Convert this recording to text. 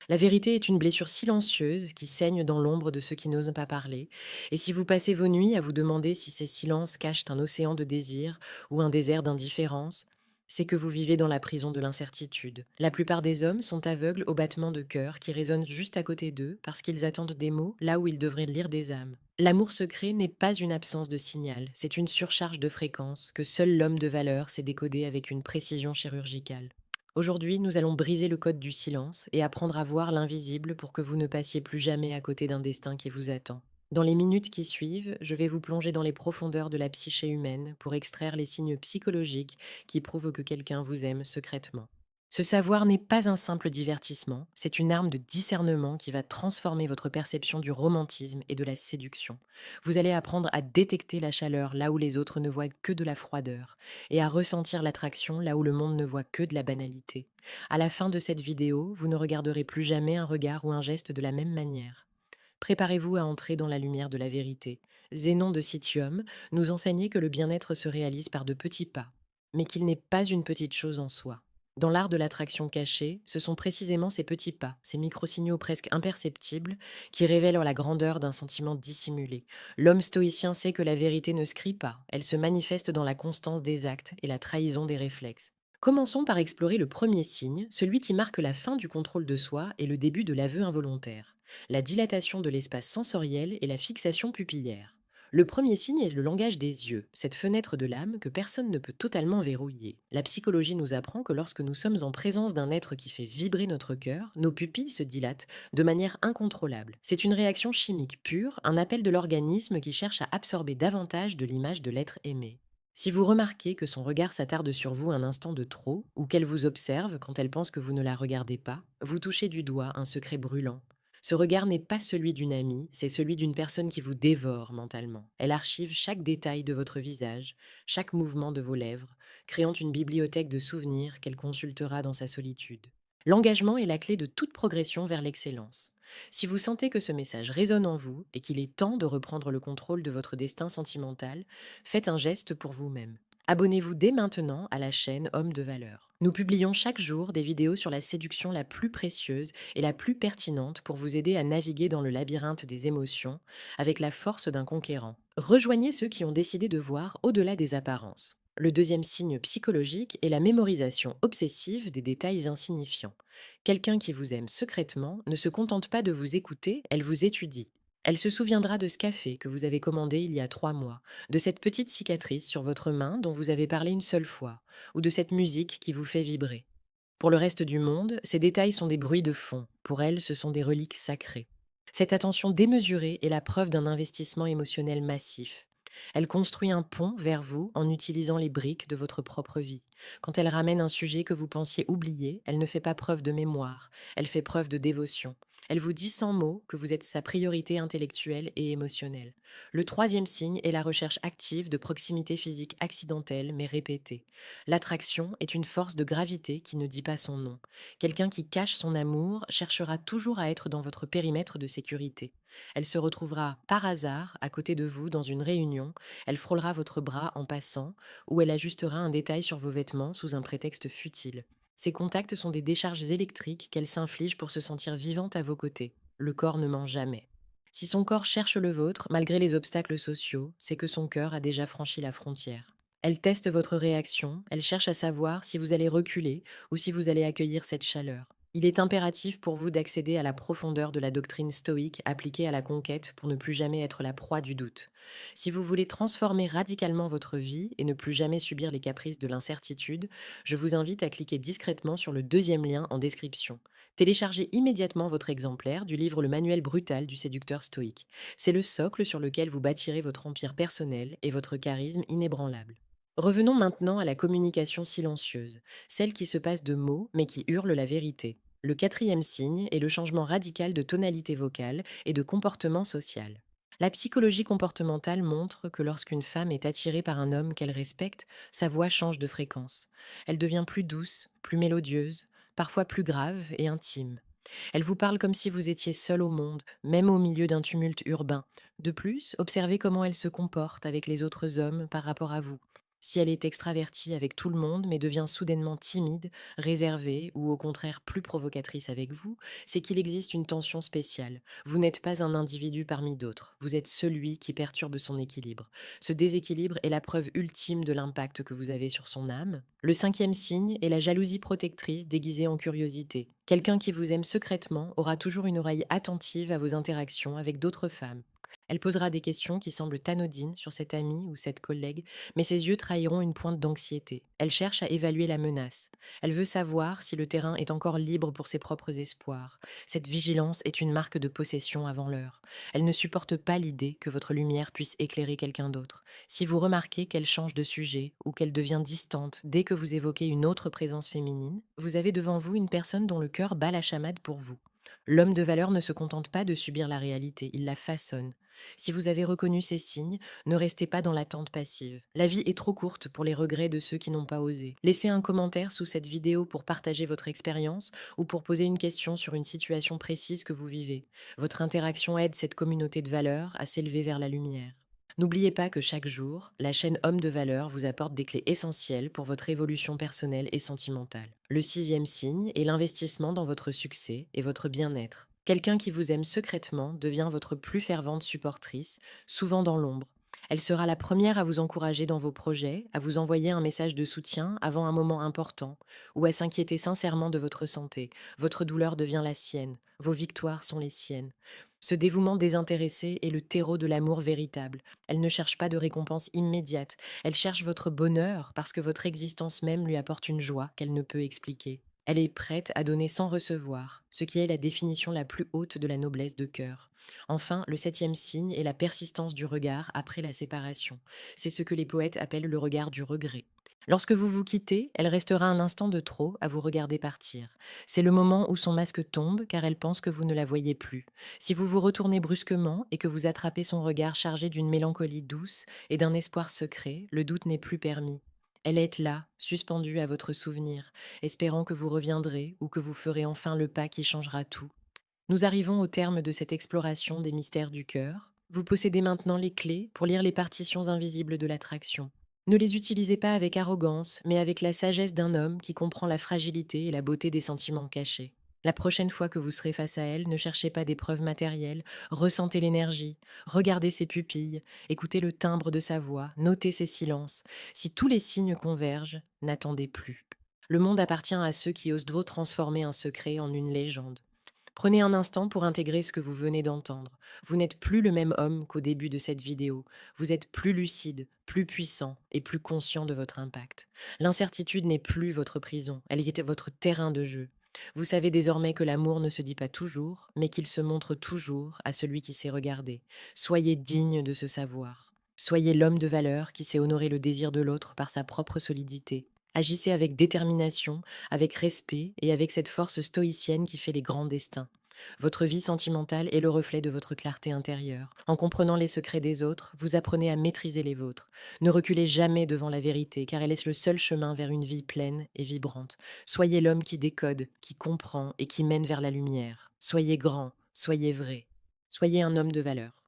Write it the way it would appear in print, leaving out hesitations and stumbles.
La vérité est une blessure silencieuse qui saigne dans l'ombre de ceux qui n'osent pas parler. Et si vous passez vos nuits à vous demander si ces silences cachent un océan de désir ou un désert d'indifférence, c'est que vous vivez dans la prison de l'incertitude. La plupart des hommes sont aveugles au battement de cœur qui résonne juste à côté d'eux parce qu'ils attendent des mots là où ils devraient lire des âmes. L'amour secret n'est pas une absence de signal, c'est une surcharge de fréquences que seul l'homme de valeur sait décoder avec une précision chirurgicale. Aujourd'hui, nous allons briser le code du silence et apprendre à voir l'invisible pour que vous ne passiez plus jamais à côté d'un destin qui vous attend. Dans les minutes qui suivent, je vais vous plonger dans les profondeurs de la psyché humaine pour extraire les signes psychologiques qui prouvent que quelqu'un vous aime secrètement. Ce savoir n'est pas un simple divertissement, c'est une arme de discernement qui va transformer votre perception du romantisme et de la séduction. Vous allez apprendre à détecter la chaleur là où les autres ne voient que de la froideur et à ressentir l'attraction là où le monde ne voit que de la banalité. À la fin de cette vidéo, vous ne regarderez plus jamais un regard ou un geste de la même manière. Préparez-vous à entrer dans la lumière de la vérité. Zénon de Citium nous enseignait que le bien-être se réalise par de petits pas, mais qu'il n'est pas une petite chose en soi. Dans l'art de l'attraction cachée, ce sont précisément ces petits pas, ces micro-signaux presque imperceptibles, qui révèlent la grandeur d'un sentiment dissimulé. L'homme stoïcien sait que la vérité ne se crie pas, elle se manifeste dans la constance des actes et la trahison des réflexes. Commençons par explorer le premier signe, celui qui marque la fin du contrôle de soi et le début de l'aveu involontaire, la dilatation de l'espace sensoriel et la fixation pupillaire. Le premier signe est le langage des yeux, cette fenêtre de l'âme que personne ne peut totalement verrouiller. La psychologie nous apprend que lorsque nous sommes en présence d'un être qui fait vibrer notre cœur, nos pupilles se dilatent de manière incontrôlable. C'est une réaction chimique pure, un appel de l'organisme qui cherche à absorber davantage de l'image de l'être aimé. Si vous remarquez que son regard s'attarde sur vous un instant de trop, ou qu'elle vous observe quand elle pense que vous ne la regardez pas, vous touchez du doigt un secret brûlant. Ce regard n'est pas celui d'une amie, c'est celui d'une personne qui vous dévore mentalement. Elle archive chaque détail de votre visage, chaque mouvement de vos lèvres, créant une bibliothèque de souvenirs qu'elle consultera dans sa solitude. L'engagement est la clé de toute progression vers l'excellence. Si vous sentez que ce message résonne en vous et qu'il est temps de reprendre le contrôle de votre destin sentimental, faites un geste pour vous-même. Abonnez-vous dès maintenant à la chaîne Homme de Valeur. Nous publions chaque jour des vidéos sur la séduction la plus précieuse et la plus pertinente pour vous aider à naviguer dans le labyrinthe des émotions avec la force d'un conquérant. Rejoignez ceux qui ont décidé de voir au-delà des apparences. Le deuxième signe psychologique est la mémorisation obsessive des détails insignifiants. Quelqu'un qui vous aime secrètement ne se contente pas de vous écouter, elle vous étudie. Elle se souviendra de ce café que vous avez commandé il y a 3 mois, de cette petite cicatrice sur votre main dont vous avez parlé une seule fois, ou de cette musique qui vous fait vibrer. Pour le reste du monde, ces détails sont des bruits de fond. Pour elle, ce sont des reliques sacrées. Cette attention démesurée est la preuve d'un investissement émotionnel massif. Elle construit un pont vers vous en utilisant les briques de votre propre vie. Quand elle ramène un sujet que vous pensiez oublier, elle ne fait pas preuve de mémoire, elle fait preuve de dévotion. Elle vous dit sans mots que vous êtes sa priorité intellectuelle et émotionnelle. Le troisième signe est la recherche active de proximité physique accidentelle mais répétée. L'attraction est une force de gravité qui ne dit pas son nom. Quelqu'un qui cache son amour cherchera toujours à être dans votre périmètre de sécurité. Elle se retrouvera par hasard à côté de vous dans une réunion, elle frôlera votre bras en passant, ou elle ajustera un détail sur vos vêtements sous un prétexte futile. Ces contacts sont des décharges électriques qu'elle s'inflige pour se sentir vivante à vos côtés. Le corps ne ment jamais. Si son corps cherche le vôtre, malgré les obstacles sociaux, c'est que son cœur a déjà franchi la frontière. Elle teste votre réaction, elle cherche à savoir si vous allez reculer ou si vous allez accueillir cette chaleur. Il est impératif pour vous d'accéder à la profondeur de la doctrine stoïque appliquée à la conquête pour ne plus jamais être la proie du doute. Si vous voulez transformer radicalement votre vie et ne plus jamais subir les caprices de l'incertitude, je vous invite à cliquer discrètement sur le deuxième lien en description. Téléchargez immédiatement votre exemplaire du livre Le manuel brutal du séducteur stoïque. C'est le socle sur lequel vous bâtirez votre empire personnel et votre charisme inébranlable. Revenons maintenant à la communication silencieuse, celle qui se passe de mots mais qui hurle la vérité. Le quatrième signe est le changement radical de tonalité vocale et de comportement social. La psychologie comportementale montre que lorsqu'une femme est attirée par un homme qu'elle respecte, sa voix change de fréquence. Elle devient plus douce, plus mélodieuse, parfois plus grave et intime. Elle vous parle comme si vous étiez seul au monde, même au milieu d'un tumulte urbain. De plus, observez comment elle se comporte avec les autres hommes par rapport à vous. Si elle est extravertie avec tout le monde, mais devient soudainement timide, réservée ou au contraire plus provocatrice avec vous, c'est qu'il existe une tension spéciale. Vous n'êtes pas un individu parmi d'autres, vous êtes celui qui perturbe son équilibre. Ce déséquilibre est la preuve ultime de l'impact que vous avez sur son âme. Le cinquième signe est la jalousie protectrice déguisée en curiosité. Quelqu'un qui vous aime secrètement aura toujours une oreille attentive à vos interactions avec d'autres femmes. Elle posera des questions qui semblent anodines sur cette amie ou cette collègue, mais ses yeux trahiront une pointe d'anxiété. Elle cherche à évaluer la menace. Elle veut savoir si le terrain est encore libre pour ses propres espoirs. Cette vigilance est une marque de possession avant l'heure. Elle ne supporte pas l'idée que votre lumière puisse éclairer quelqu'un d'autre. Si vous remarquez qu'elle change de sujet ou qu'elle devient distante dès que vous évoquez une autre présence féminine, vous avez devant vous une personne dont le cœur bat la chamade pour vous. L'homme de valeur ne se contente pas de subir la réalité, il la façonne. Si vous avez reconnu ces signes, ne restez pas dans l'attente passive. La vie est trop courte pour les regrets de ceux qui n'ont pas osé. Laissez un commentaire sous cette vidéo pour partager votre expérience ou pour poser une question sur une situation précise que vous vivez. Votre interaction aide cette communauté de valeurs à s'élever vers la lumière. N'oubliez pas que chaque jour, la chaîne Homme de valeur vous apporte des clés essentielles pour votre évolution personnelle et sentimentale. Le sixième signe est l'investissement dans votre succès et votre bien-être. Quelqu'un qui vous aime secrètement devient votre plus fervente supportrice, souvent dans l'ombre. Elle sera la première à vous encourager dans vos projets, à vous envoyer un message de soutien avant un moment important, ou à s'inquiéter sincèrement de votre santé. Votre douleur devient la sienne, vos victoires sont les siennes. Ce dévouement désintéressé est le terreau de l'amour véritable. Elle ne cherche pas de récompense immédiate, elle cherche votre bonheur parce que votre existence même lui apporte une joie qu'elle ne peut expliquer. Elle est prête à donner sans recevoir, ce qui est la définition la plus haute de la noblesse de cœur. Enfin, le septième signe est la persistance du regard après la séparation. C'est ce que les poètes appellent le regard du regret. Lorsque vous vous quittez, elle restera un instant de trop à vous regarder partir. C'est le moment où son masque tombe car elle pense que vous ne la voyez plus. Si vous vous retournez brusquement et que vous attrapez son regard chargé d'une mélancolie douce et d'un espoir secret, le doute n'est plus permis. Elle est là, suspendue à votre souvenir, espérant que vous reviendrez ou que vous ferez enfin le pas qui changera tout. Nous arrivons au terme de cette exploration des mystères du cœur. Vous possédez maintenant les clés pour lire les partitions invisibles de l'attraction. Ne les utilisez pas avec arrogance, mais avec la sagesse d'un homme qui comprend la fragilité et la beauté des sentiments cachés. La prochaine fois que vous serez face à elle, ne cherchez pas des preuves matérielles, ressentez l'énergie, regardez ses pupilles, écoutez le timbre de sa voix, notez ses silences. Si tous les signes convergent, n'attendez plus. Le monde appartient à ceux qui osent transformer un secret en une légende. Prenez un instant pour intégrer ce que vous venez d'entendre. Vous n'êtes plus le même homme qu'au début de cette vidéo. Vous êtes plus lucide, plus puissant et plus conscient de votre impact. L'incertitude n'est plus votre prison, elle est votre terrain de jeu. Vous savez désormais que l'amour ne se dit pas toujours, mais qu'il se montre toujours à celui qui sait regarder. Soyez digne de ce savoir. Soyez l'homme de valeur qui sait honorer le désir de l'autre par sa propre solidité. Agissez avec détermination, avec respect et avec cette force stoïcienne qui fait les grands destins. Votre vie sentimentale est le reflet de votre clarté intérieure. En comprenant les secrets des autres, vous apprenez à maîtriser les vôtres. Ne reculez jamais devant la vérité, car elle est le seul chemin vers une vie pleine et vibrante. Soyez l'homme qui décode, qui comprend et qui mène vers la lumière. Soyez grand, soyez vrai. Soyez un homme de valeur.